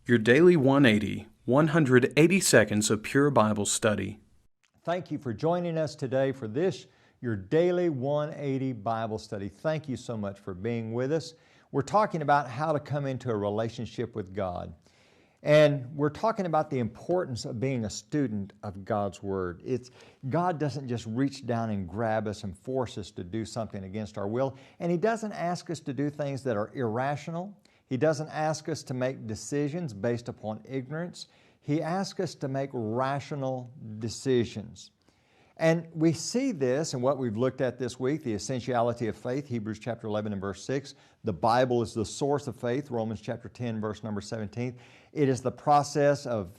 Your Daily 180, 180 seconds of pure Bible study. Thank you for joining us today for this, your Daily 180 Bible study. Thank you so much for being with us. We're talking about how to come into a relationship with God. And we're talking about the importance of being a student of God's Word. God doesn't just reach down and grab us and force us to do something against our will. And He doesn't ask us to do things that are irrational. He doesn't ask us to make decisions based upon ignorance. He asks us to make rational decisions. And we see this in what we've looked at this week, the essentiality of faith, Hebrews chapter 11 and verse 6. The Bible is the source of faith, Romans chapter 10, verse number 17. It is the process of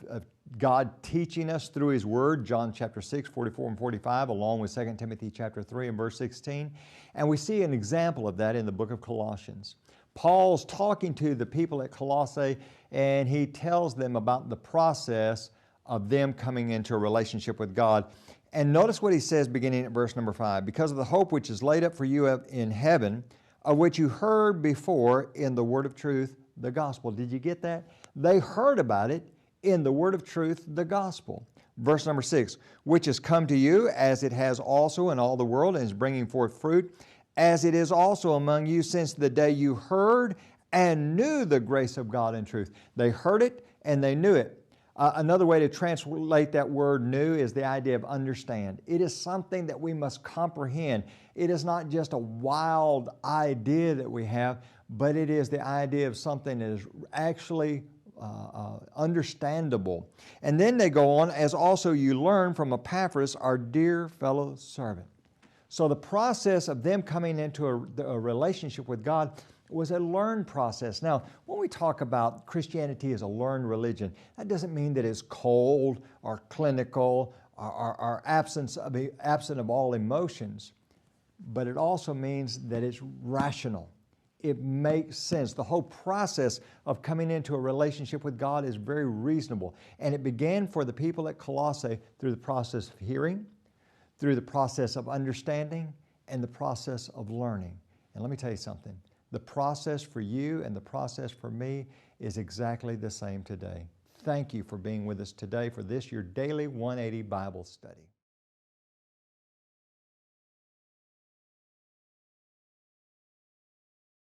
God teaching us through His Word, John chapter 6, 44 and 45, along with 2 Timothy chapter 3 and verse 16. And we see an example of that in the book of Colossians. Paul's talking to the people at Colossae, and he tells them about the process of them coming into a relationship with God. And notice what he says beginning at verse number 5. Because of the hope which is laid up for you in heaven, of which you heard before in the word of truth, the gospel. Did you get that? They heard about it in the word of truth, the gospel. Verse number 6, which has come to you as it has also in all the world and is bringing forth fruit, as it is also among you since the day you heard and knew the grace of God in truth. They heard it and they knew it. Another way to translate that word knew is the idea of understand. It is something that we must comprehend. It is not just a wild idea that we have, but it is the idea of something that is actually understandable. And then they go on, as also you learn from Epaphras, our dear fellow servant. So the process of them coming into a relationship with God was a learned process. Now, when we talk about Christianity as a learned religion, that doesn't mean that it's cold or clinical or absent of all emotions, but it also means that it's rational. It makes sense. The whole process of coming into a relationship with God is very reasonable. And it began for the people at Colossae through the process of hearing, through the process of understanding, and the process of learning. And let me tell you something. The process for you and the process for me is exactly the same today. Thank you for being with us today for this, your Daily 180 Bible Study.